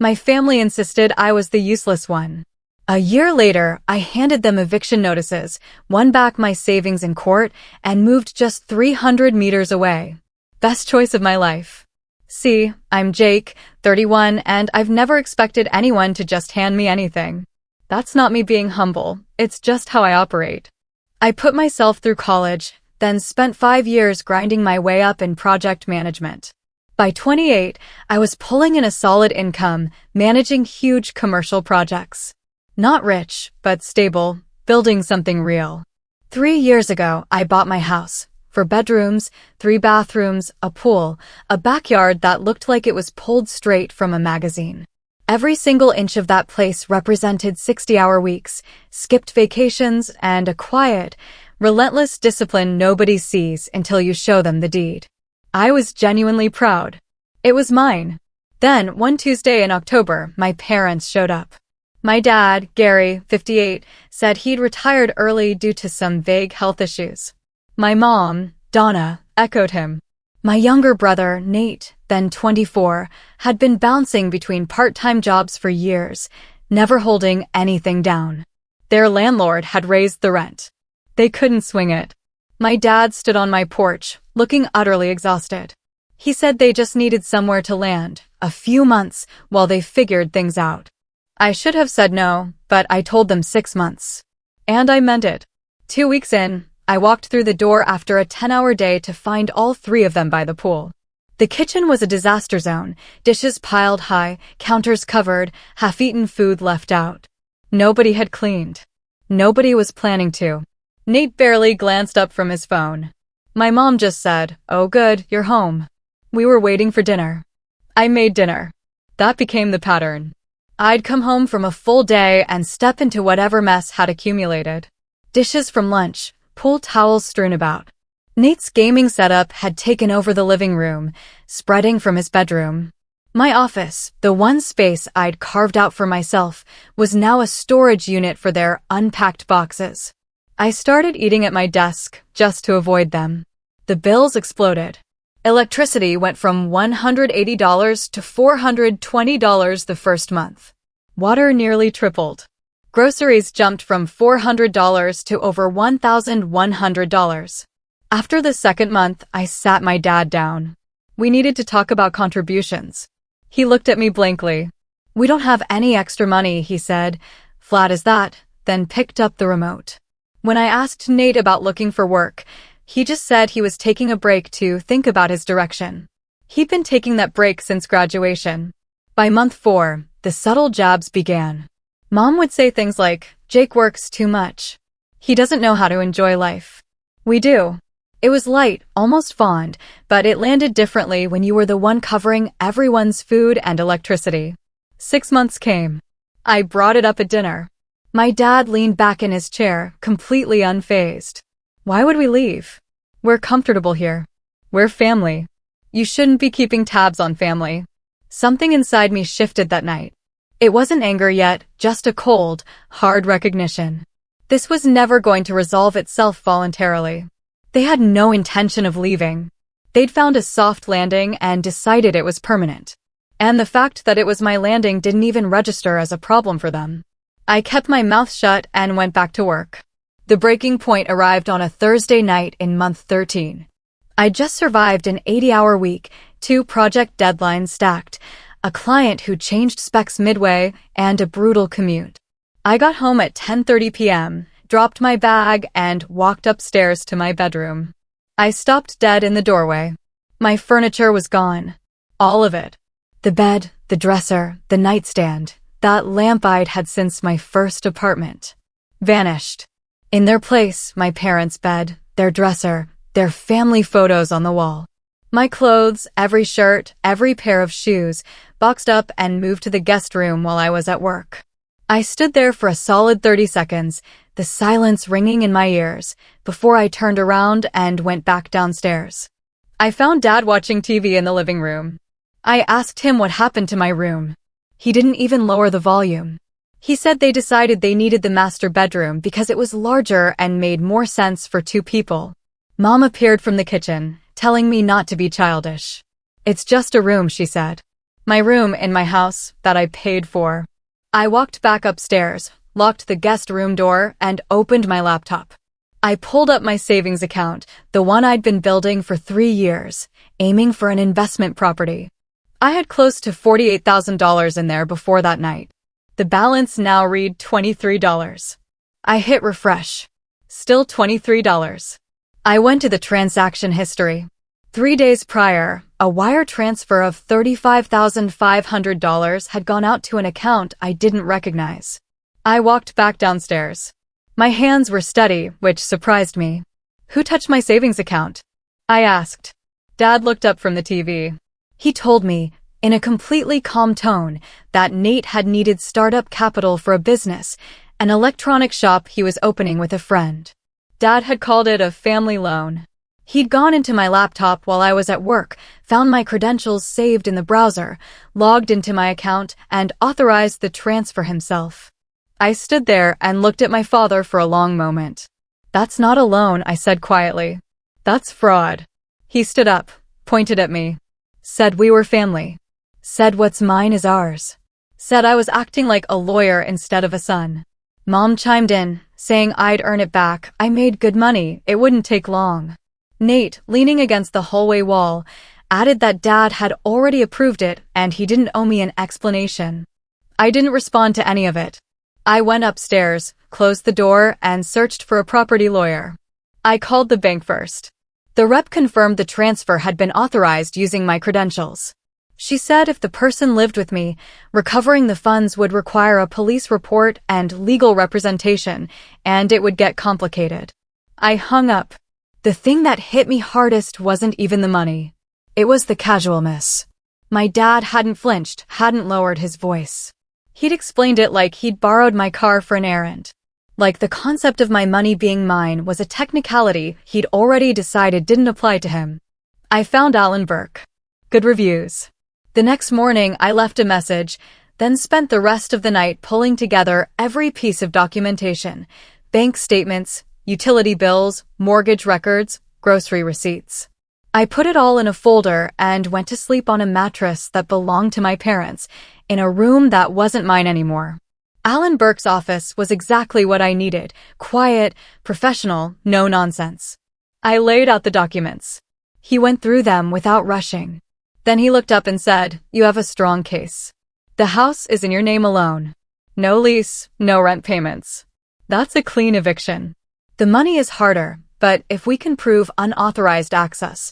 My family insisted I was the useless one. A year later, I handed them eviction notices, won back my savings in court, and moved just 300 meters away. Best choice of my life. See, I'm Jake, 31, and I've never expected anyone to just hand me anything. That's not me being humble, it's just how I operate. I put myself through college, then spent 5 years grinding my way up in project management. By 28, I was pulling in a solid income, managing huge commercial projects. Not rich, but stable, building something real. 3 years ago, I bought my house. 4 bedrooms, 3 bathrooms, a pool, a backyard that looked like it was pulled straight from a magazine. Every single inch of that place represented 60-hour weeks, skipped vacations, and a quiet, relentless discipline nobody sees until you show them the deed. I was genuinely proud. It was mine. Then, one Tuesday in October, my parents showed up. My dad, Gary, 58, said he'd retired early due to some vague health issues. My mom, Donna, echoed him. My younger brother, Nate, then 24, had been bouncing between part-time jobs for years, never holding anything down. Their landlord had raised the rent. They couldn't swing it. My dad stood on my porch, looking utterly exhausted. He said they just needed somewhere to land, a few months, while they figured things out. I should have said no, but I told them 6 months. And I meant it. 2 weeks in, I walked through the door after a 10-hour day to find all 3 of them by the pool. The kitchen was a disaster zone, dishes piled high, counters covered, half-eaten food left out. Nobody had cleaned. Nobody was planning to. Nate barely glanced up from his phone. My mom just said, "Oh good, you're home." We were waiting for dinner. I made dinner. That became the pattern. I'd come home from a full day and step into whatever mess had accumulated. Dishes from lunch, pool towels strewn about. Nate's gaming setup had taken over the living room, spreading from his bedroom. My office, the one space I'd carved out for myself, was now a storage unit for their unpacked boxes. I started eating at my desk, just to avoid them. The bills exploded. Electricity went from $180 to $420 the first month. Water nearly tripled. Groceries jumped from $400 to over $1,100. After the second month, I sat my dad down. We needed to talk about contributions. He looked at me blankly. "We don't have any extra money," he said, flat as that, then picked up the remote. When I asked Nate about looking for work, he just said he was taking a break to think about his direction. He'd been taking that break since graduation. By month 4, the subtle jabs began. Mom would say things like, "Jake works too much. He doesn't know how to enjoy life." We do. It was light, almost fond, but it landed differently when you were the one covering everyone's food and electricity. 6 months came. I brought it up at dinner. My dad leaned back in his chair, completely unfazed. "Why would we leave? We're comfortable here. We're family. You shouldn't be keeping tabs on family." Something inside me shifted that night. It wasn't anger yet, just a cold, hard recognition. This was never going to resolve itself voluntarily. They had no intention of leaving. They'd found a soft landing and decided it was permanent. And the fact that it was my landing didn't even register as a problem for them. I kept my mouth shut and went back to work. The breaking point arrived on a Thursday night in month 13. I'd just survived an 80-hour week, 2 project deadlines stacked, a client who changed specs midway, and a brutal commute. I got home at 10:30 p.m., dropped my bag, and walked upstairs to my bedroom. I stopped dead in the doorway. My furniture was gone. All of it. The bed, the dresser, the nightstand, that lamp I'd had since my first apartment. Vanished. In their place, my parents' bed, their dresser, their family photos on the wall. My clothes, every shirt, every pair of shoes, boxed up and moved to the guest room while I was at work. I stood there for a solid 30 seconds, the silence ringing in my ears, before I turned around and went back downstairs. I found Dad watching TV in the living room. I asked him what happened to my room. He didn't even lower the volume. He said they decided they needed the master bedroom because it was larger and made more sense for 2 people. Mom appeared from the kitchen, telling me not to be childish. "It's just a room," she said. My room in my house that I paid for. I walked back upstairs, locked the guest room door, and opened my laptop. I pulled up my savings account, the one I'd been building for 3 years, aiming for an investment property. I had close to $48,000 in there before that night. The balance now read $23. I hit refresh. Still $23. I went to the transaction history. 3 days prior, a wire transfer of $35,500 had gone out to an account I didn't recognize. I walked back downstairs. My hands were steady, which surprised me. "Who touched my savings account?" I asked. Dad looked up from the TV. He told me, in a completely calm tone, that Nate had needed startup capital for a business, an electronics shop he was opening with a friend. Dad had called it a family loan. He'd gone into my laptop while I was at work, found my credentials saved in the browser, logged into my account, and authorized the transfer himself. I stood there and looked at my father for a long moment. "That's not a loan," I said quietly. "That's fraud." He stood up, pointed at me, said we were family, said what's mine is ours, said I was acting like a lawyer instead of a son. Mom chimed in, saying I'd earn it back. I made good money, it wouldn't take long. Nate, leaning against the hallway wall, added that Dad had already approved it and he didn't owe me an explanation. I didn't respond to any of it. I went upstairs, closed the door, and searched for a property lawyer. I called the bank first. The rep confirmed the transfer had been authorized using my credentials. She said if the person lived with me, recovering the funds would require a police report and legal representation, and it would get complicated. I hung up. The thing that hit me hardest wasn't even the money. It was the casualness. My dad hadn't flinched, hadn't lowered his voice. He'd explained it like he'd borrowed my car for an errand. Like the concept of my money being mine was a technicality he'd already decided didn't apply to him. I found Alan Burke. Good reviews. The next morning, I left a message, then spent the rest of the night pulling together every piece of documentation: bank statements, utility bills, mortgage records, grocery receipts. I put it all in a folder and went to sleep on a mattress that belonged to my parents, in a room that wasn't mine anymore. Alan Burke's office was exactly what I needed: quiet, professional, no nonsense. I laid out the documents. He went through them without rushing. Then he looked up and said, "You have a strong case. The house is in your name alone. No lease, no rent payments. That's a clean eviction. The money is harder, but if we can prove unauthorized access,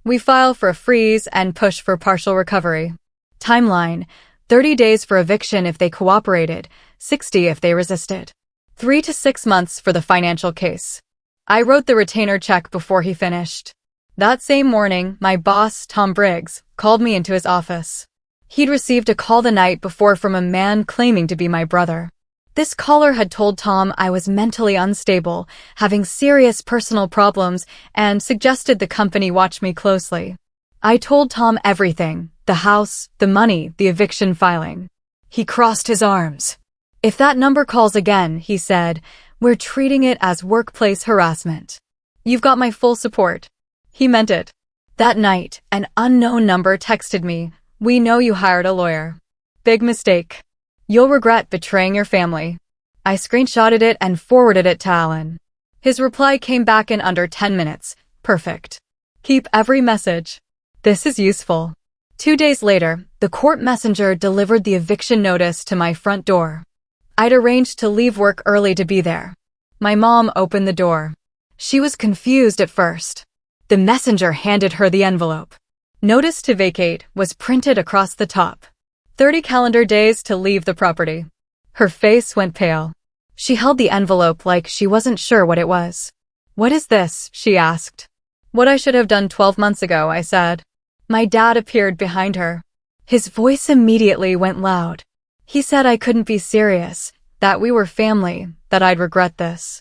we file for a freeze and push for partial recovery. Timeline: 30 days for eviction if they cooperated, 60 if they resisted. 3 to 6 months for the financial case." I wrote the retainer check before he finished. That same morning, my boss, Tom Briggs, called me into his office. He'd received a call the night before from a man claiming to be my brother. This caller had told Tom I was mentally unstable, having serious personal problems, and suggested the company watch me closely. I told Tom everything: the house, the money, the eviction filing. He crossed his arms. "If that number calls again," he said, "we're treating it as workplace harassment. You've got my full support." He meant it. That night, an unknown number texted me, "We know you hired a lawyer. Big mistake. You'll regret betraying your family." I screenshotted it and forwarded it to Alan. His reply came back in under 10 minutes. "Perfect. Keep every message. This is useful." 2 days later, the court messenger delivered the eviction notice to my front door. I'd arranged to leave work early to be there. My mom opened the door. She was confused at first. The messenger handed her the envelope. Notice to vacate was printed across the top. 30 calendar days to leave the property. Her face went pale. She held the envelope like she wasn't sure what it was. "What is this?" she asked. "What I should have done 12 months ago," I said. My dad appeared behind her. His voice immediately went loud. He said I couldn't be serious, that we were family, that I'd regret this.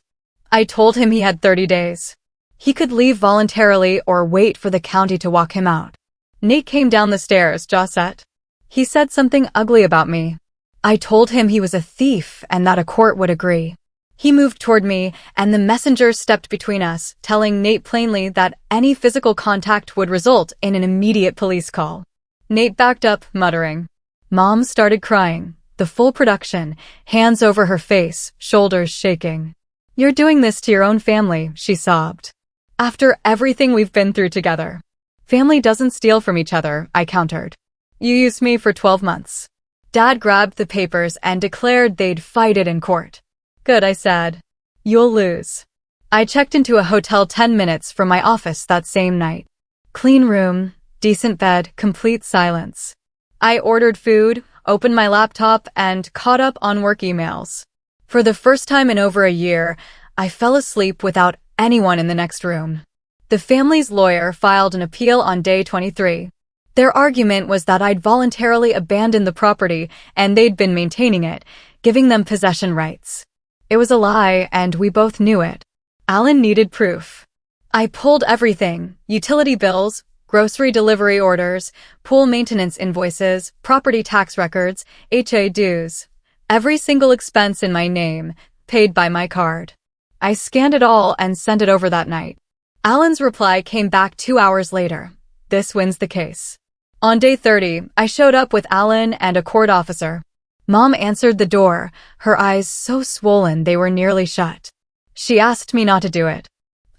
I told him he had 30 days. He could leave voluntarily or wait for the county to walk him out. Nate came down the stairs, jaw set. He said something ugly about me. I told him he was a thief and that a court would agree. He moved toward me, and the messenger stepped between us, telling Nate plainly that any physical contact would result in an immediate police call. Nate backed up, muttering. Mom started crying, the full production, hands over her face, shoulders shaking. You're doing this to your own family, she sobbed. After everything we've been through together. Family doesn't steal from each other, I countered. You used me for 12 months. Dad grabbed the papers and declared they'd fight it in court. Good, I said. You'll lose. I checked into a hotel 10 minutes from my office that same night. Clean room, decent bed, complete silence. I ordered food, opened my laptop, and caught up on work emails. For the first time in over a year, I fell asleep without anyone in the next room. The family's lawyer filed an appeal on day 23. Their argument was that I'd voluntarily abandoned the property and they'd been maintaining it, giving them possession rights. It was a lie, and we both knew it. Alan needed proof. I pulled everything: utility bills, grocery delivery orders, pool maintenance invoices, property tax records, HA dues. Every single expense in my name, paid by my card. I scanned it all and sent it over that night. Alan's reply came back 2 hours later. This wins the case. On day 30, I showed up with Alan and a court officer. Mom answered the door, her eyes so swollen they were nearly shut. She asked me not to do it.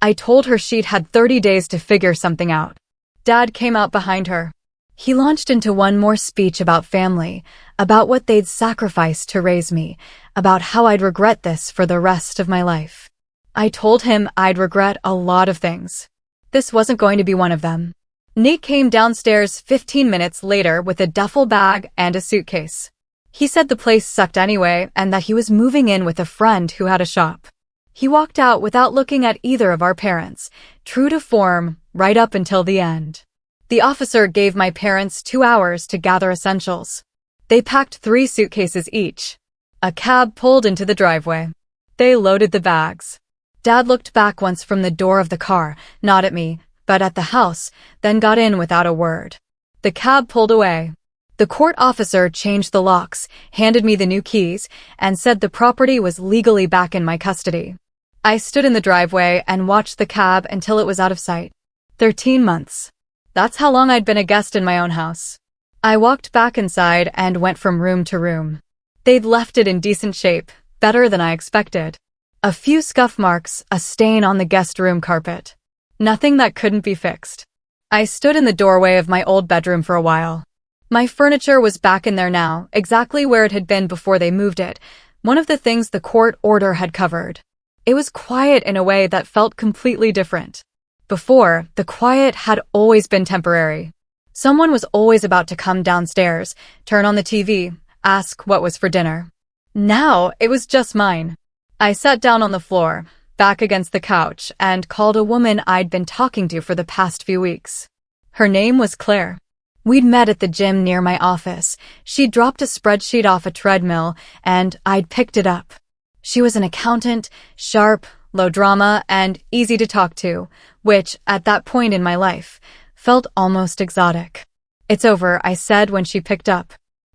I told her she'd had 30 days to figure something out. Dad came out behind her. He launched into one more speech about family, about what they'd sacrificed to raise me, about how I'd regret this for the rest of my life. I told him I'd regret a lot of things. This wasn't going to be one of them. Nate came downstairs 15 minutes later with a duffel bag and a suitcase. He said the place sucked anyway and that he was moving in with a friend who had a shop. He walked out without looking at either of our parents, true to form, right up until the end. The officer gave my parents 2 hours to gather essentials. They packed 3 suitcases each. A cab pulled into the driveway. They loaded the bags. Dad looked back once from the door of the car, not at me, but at the house, then got in without a word. The cab pulled away. The court officer changed the locks, handed me the new keys, and said the property was legally back in my custody. I stood in the driveway and watched the cab until it was out of sight. 13 months. That's how long I'd been a guest in my own house. I walked back inside and went from room to room. They'd left it in decent shape, better than I expected. A few scuff marks, a stain on the guest room carpet. Nothing that couldn't be fixed. I stood in the doorway of my old bedroom for a while. My furniture was back in there now, exactly where it had been before they moved it, one of the things the court order had covered. It was quiet in a way that felt completely different. Before, the quiet had always been temporary. Someone was always about to come downstairs, turn on the TV, ask what was for dinner. Now, it was just mine. I sat down on the floor, back against the couch, and called a woman I'd been talking to for the past few weeks. Her name was Claire. We'd met at the gym near my office. She'd dropped a spreadsheet off a treadmill, and I'd picked it up. She was an accountant, sharp, low drama, and easy to talk to, which, at that point in my life, felt almost exotic. It's over, I said when she picked up.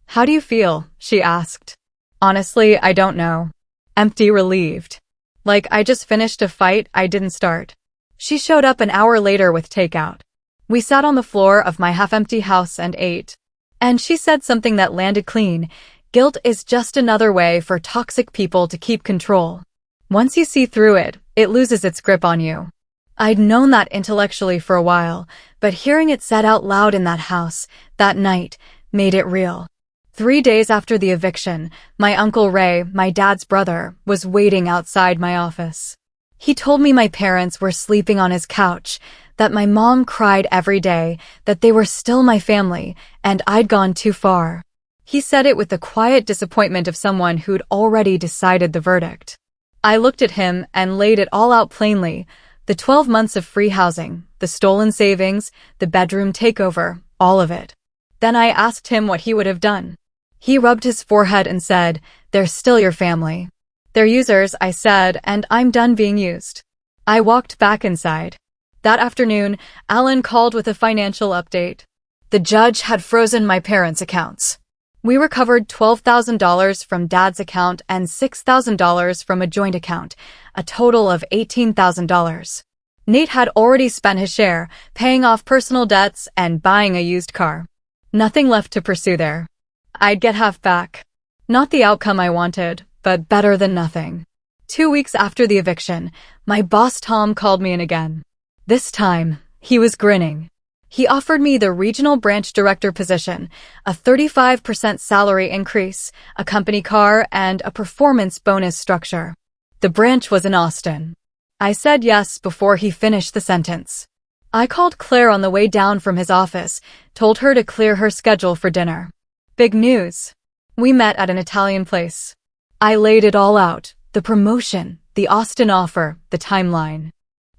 How do you feel? She asked. Honestly, I don't know. Empty, relieved. Like I just finished a fight I didn't start. She showed up an hour later with takeout. We sat on the floor of my half-empty house and ate. And she said something that landed clean. Guilt is just another way for toxic people to keep control. Once you see through it, it loses its grip on you. I'd known that intellectually for a while, but hearing it said out loud in that house, that night, made it real. 3 days after the eviction, my Uncle Ray, my dad's brother, was waiting outside my office. He told me my parents were sleeping on his couch, that my mom cried every day, that they were still my family, and I'd gone too far. He said it with the quiet disappointment of someone who'd already decided the verdict. I looked at him and laid it all out plainly, the 12 months of free housing, the stolen savings, the bedroom takeover, all of it. Then I asked him what he would have done. He rubbed his forehead and said, "They're still your family." "They're users," I said, "and I'm done being used." I walked back inside. That afternoon, Alan called with a financial update. The judge had frozen my parents' accounts. We recovered $12,000 from Dad's account and $6,000 from a joint account, a total of $18,000. Nate had already spent his share, paying off personal debts and buying a used car. Nothing left to pursue there. I'd get half back. Not the outcome I wanted, but better than nothing. 2 weeks after the eviction, my boss Tom called me in again. This time, he was grinning. He offered me the regional branch director position, a 35% salary increase, a company car, and a performance bonus structure. The branch was in Austin. I said yes before he finished the sentence. I called Claire on the way down from his office, told her to clear her schedule for dinner. Big news. We met at an Italian place. I laid it all out, the promotion, the Austin offer, the timeline.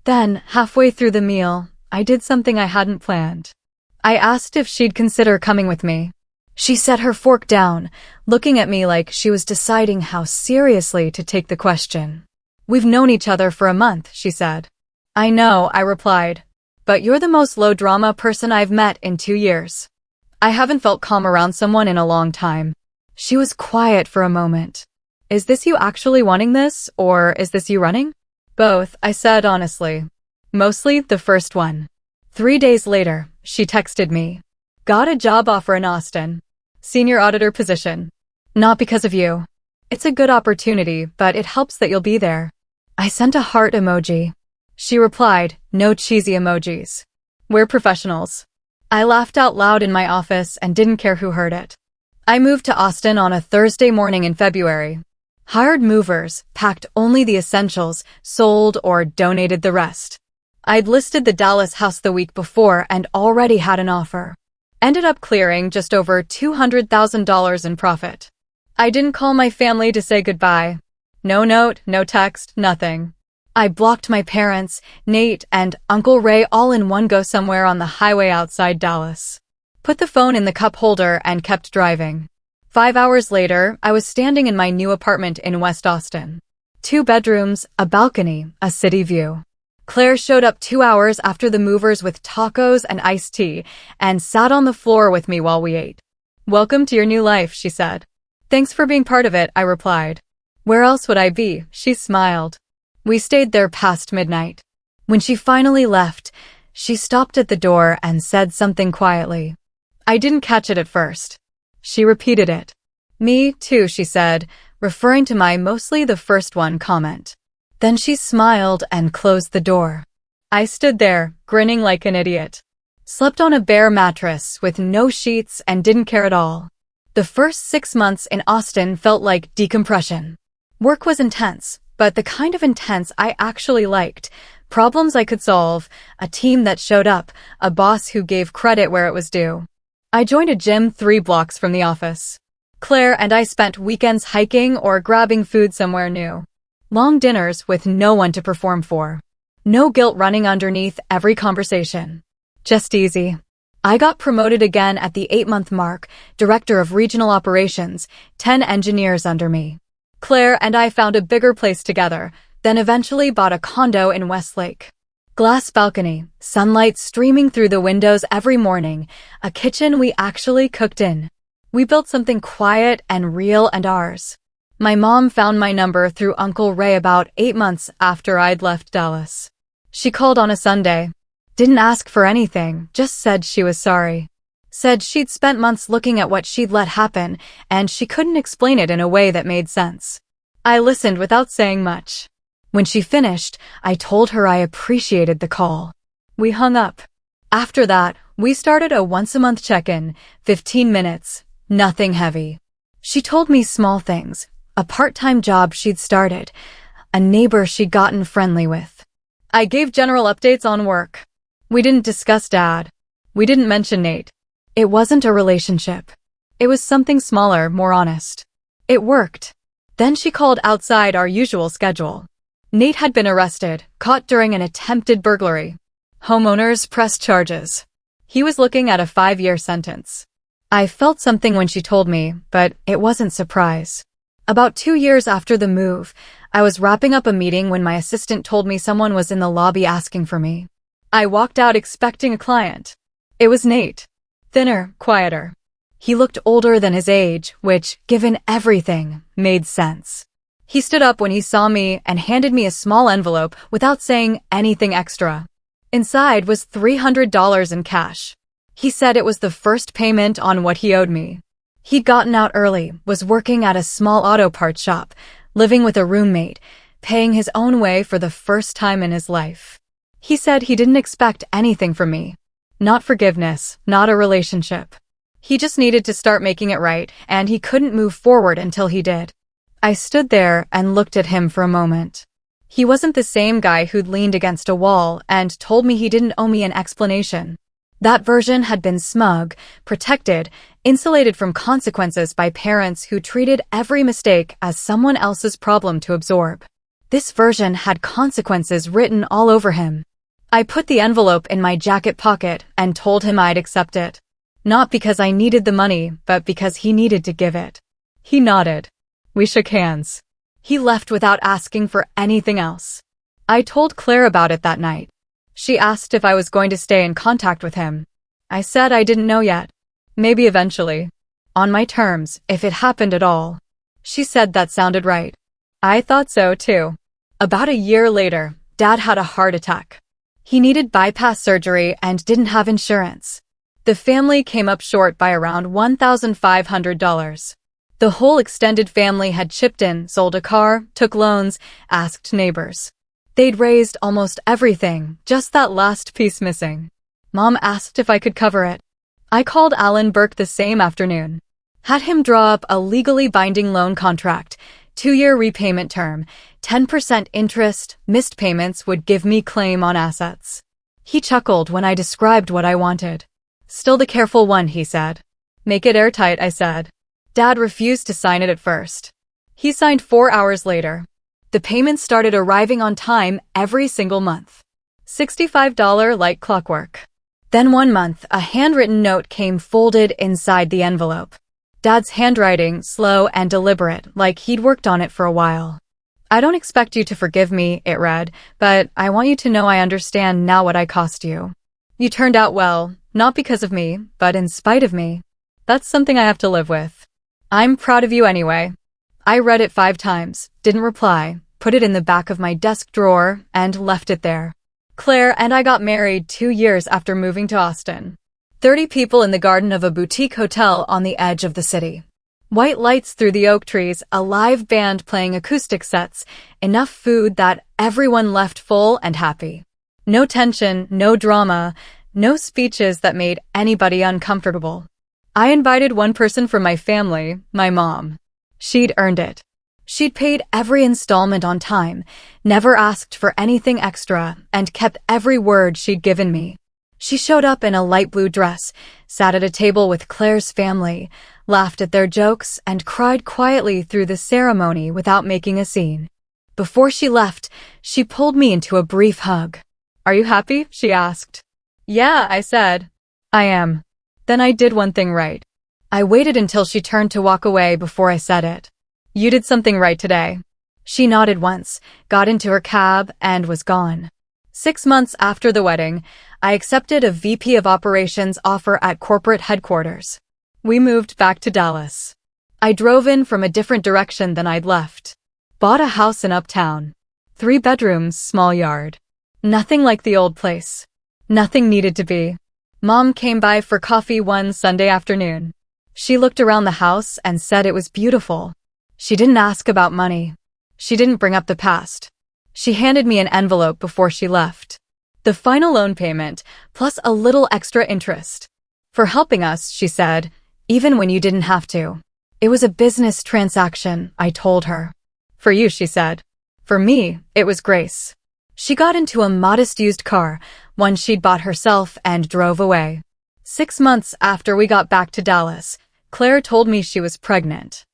Then, halfway through the meal, I did something I hadn't planned. I asked if she'd consider coming with me. She set her fork down, looking at me like she was deciding how seriously to take the question. We've known each other for a month, she said. I know, I replied. But you're the most low-drama person I've met in 2 years. I haven't felt calm around someone in a long time. She was quiet for a moment. Is this you actually wanting this, or is this you running? Both, I said honestly. Mostly the first one. 3 days later, she texted me. Got a job offer in Austin. Senior auditor position. Not because of you. It's a good opportunity, but it helps that you'll be there. I sent a heart emoji. She replied, no cheesy emojis. We're professionals. I laughed out loud in my office and didn't care who heard it. I moved to Austin on a Thursday morning in February. Hired movers, packed only the essentials, sold or donated the rest. I'd listed the Dallas house the week before and already had an offer. Ended up clearing just over $200,000 in profit. I didn't call my family to say goodbye. No note, no text, nothing. I blocked my parents, Nate, and Uncle Ray all in one go somewhere on the highway outside Dallas. Put the phone in the cup holder and kept driving. 5 hours later, I was standing in my new apartment in West Austin. 2 bedrooms, a balcony, a city view. Claire showed up 2 hours after the movers with tacos and iced tea and sat on the floor with me while we ate. Welcome to your new life, she said. Thanks for being part of it, I replied. Where else would I be? She smiled. We stayed there past midnight. When she finally left, she stopped at the door and said something quietly. I didn't catch it at first. She repeated it. Me too, she said, referring to my mostly the first one comment. Then she smiled and closed the door. I stood there, grinning like an idiot. Slept on a bare mattress with no sheets and didn't care at all. The first 6 months in Austin felt like decompression. Work was intense, but the kind of intense I actually liked. Problems I could solve, a team that showed up, a boss who gave credit where it was due. I joined a gym 3 blocks from the office. Claire and I spent weekends hiking or grabbing food somewhere new. Long dinners with no one to perform for. No guilt running underneath every conversation. Just easy. I got promoted again at the 8-month mark, director of regional operations, 10 engineers under me. Claire and I found a bigger place together, then eventually bought a condo in Westlake. Glass balcony, sunlight streaming through the windows every morning, a kitchen we actually cooked in. We built something quiet and real and ours. My mom found my number through Uncle Ray about 8 months after I'd left Dallas. She called on a Sunday. Didn't ask for anything, just said she was sorry. Said she'd spent months looking at what she'd let happen, and she couldn't explain it in a way that made sense. I listened without saying much. When she finished, I told her I appreciated the call. We hung up. After that, we started a once-a-month check-in, 15 minutes, nothing heavy. She told me small things, a part-time job she'd started, a neighbor she'd gotten friendly with. I gave general updates on work. We didn't discuss Dad. We didn't mention Nate. It wasn't a relationship. It was something smaller, more honest. It worked. Then she called outside our usual schedule. Nate had been arrested, caught during an attempted burglary. Homeowners pressed charges. He was looking at a 5-year sentence. I felt something when she told me, but it wasn't surprise. About 2 years after the move, I was wrapping up a meeting when my assistant told me someone was in the lobby asking for me. I walked out expecting a client. It was Nate. Thinner, quieter. He looked older than his age, which, given everything, made sense. He stood up when he saw me and handed me a small envelope without saying anything extra. Inside was $300 in cash. He said it was the first payment on what he owed me. He'd gotten out early, was working at a small auto parts shop, living with a roommate, paying his own way for the first time in his life. He said he didn't expect anything from me. Not forgiveness, not a relationship. He just needed to start making it right, and he couldn't move forward until he did. I stood there and looked at him for a moment. He wasn't the same guy who'd leaned against a wall and told me he didn't owe me an explanation. That version had been smug, protected, insulated from consequences by parents who treated every mistake as someone else's problem to absorb. This version had consequences written all over him. I put the envelope in my jacket pocket and told him I'd accept it. Not because I needed the money, but because he needed to give it. He nodded. We shook hands. He left without asking for anything else. I told Claire about it that night. She asked if I was going to stay in contact with him. I said I didn't know yet. Maybe eventually. On my terms, if it happened at all. She said that sounded right. I thought so too. About a year later, Dad had a heart attack. He needed bypass surgery and didn't have insurance. The family came up short by around $1,500. The whole extended family had chipped in, sold a car, took loans, asked neighbors. They'd raised almost everything, just that last piece missing. Mom asked if I could cover it. I called Alan Burke the same afternoon. Had him draw up a legally binding loan contract, 2-year repayment term, 10% interest, missed payments would give me claim on assets. He chuckled when I described what I wanted. Still the careful one, he said. Make it airtight, I said. Dad refused to sign it at first. He signed 4 hours later. The payments started arriving on time every single month. $65 like clockwork. Then one month, a handwritten note came folded inside the envelope. Dad's handwriting, slow and deliberate, like he'd worked on it for a while. I don't expect you to forgive me, it read, but I want you to know I understand now what I cost you. You turned out well, not because of me, but in spite of me. That's something I have to live with. I'm proud of you anyway. I read it 5 times, didn't reply, put it in the back of my desk drawer, and left it there. Claire and I got married 2 years after moving to Austin. 30 people in the garden of a boutique hotel on the edge of the city. White lights through the oak trees, a live band playing acoustic sets, enough food that everyone left full and happy. No tension, no drama, no speeches that made anybody uncomfortable. I invited one person from my family, my mom. She'd earned it. She'd paid every installment on time, never asked for anything extra, and kept every word she'd given me. She showed up in a light blue dress, sat at a table with Claire's family, laughed at their jokes, and cried quietly through the ceremony without making a scene. Before she left, she pulled me into a brief hug. Are you happy? She asked. Yeah, I said. I am. Then I did one thing right. I waited until she turned to walk away before I said it. You did something right today. She nodded once, got into her cab, and was gone. 6 months after the wedding, I accepted a VP of Operations offer at corporate headquarters. We moved back to Dallas. I drove in from a different direction than I'd left. Bought a house in Uptown. 3 bedrooms, small yard. Nothing like the old place. Nothing needed to be. Mom came by for coffee one Sunday afternoon. She looked around the house and said it was beautiful. She didn't ask about money. She didn't bring up the past. She handed me an envelope before she left. The final loan payment, plus a little extra interest. For helping us, she said, even when you didn't have to. It was a business transaction, I told her. For you, she said. For me, it was grace. She got into a modest used car, one she'd bought herself, and drove away. 6 months after we got back to Dallas, Claire told me she was pregnant.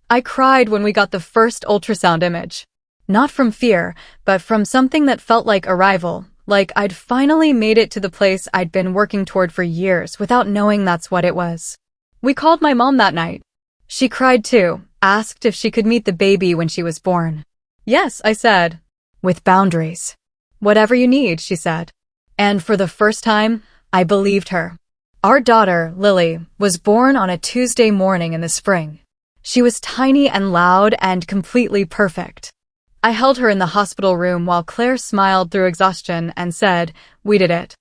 I cried when we got the first ultrasound image. Not from fear, but from something that felt like arrival, like I'd finally made it to the place I'd been working toward for years without knowing that's what it was. We called my mom that night. She cried too, asked if she could meet the baby when she was born. Yes, I said. With boundaries. Whatever you need, she said. And for the first time, I believed her. Our daughter, Lily, was born on a Tuesday morning in the spring. She was tiny and loud and completely perfect. I held her in the hospital room while Claire smiled through exhaustion and said, "We did it."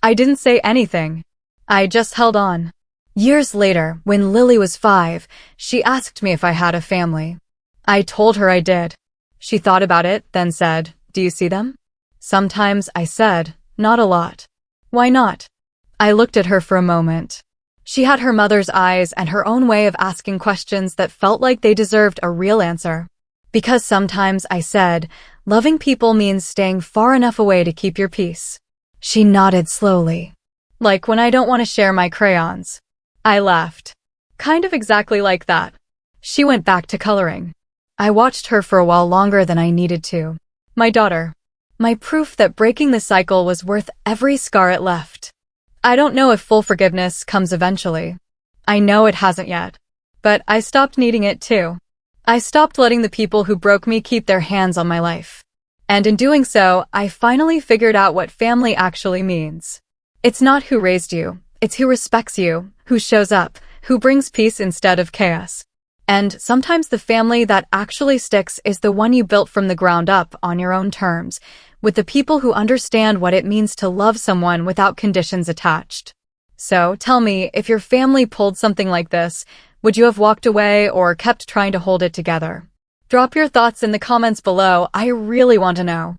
I didn't say anything. I just held on. Years later, when Lily was 5, she asked me if I had a family. I told her I did. She thought about it, then said, "Do you see them?" Sometimes, I said, "Not a lot." "Why not?" I looked at her for a moment. She had her mother's eyes and her own way of asking questions that felt like they deserved a real answer. "Because sometimes," I said, "loving people means staying far enough away to keep your peace." She nodded slowly. "Like when I don't want to share my crayons." I laughed. "Kind of exactly like that." She went back to coloring. I watched her for a while longer than I needed to. My daughter. My proof that breaking the cycle was worth every scar it left. I don't know if full forgiveness comes eventually. I know it hasn't yet. But I stopped needing it too. I stopped letting the people who broke me keep their hands on my life. And in doing so, I finally figured out what family actually means. It's not who raised you, it's who respects you, who shows up, who brings peace instead of chaos. And sometimes the family that actually sticks is the one you built from the ground up on your own terms, with the people who understand what it means to love someone without conditions attached. So tell me, if your family pulled something like this, would you have walked away or kept trying to hold it together? Drop your thoughts in the comments below. I really want to know.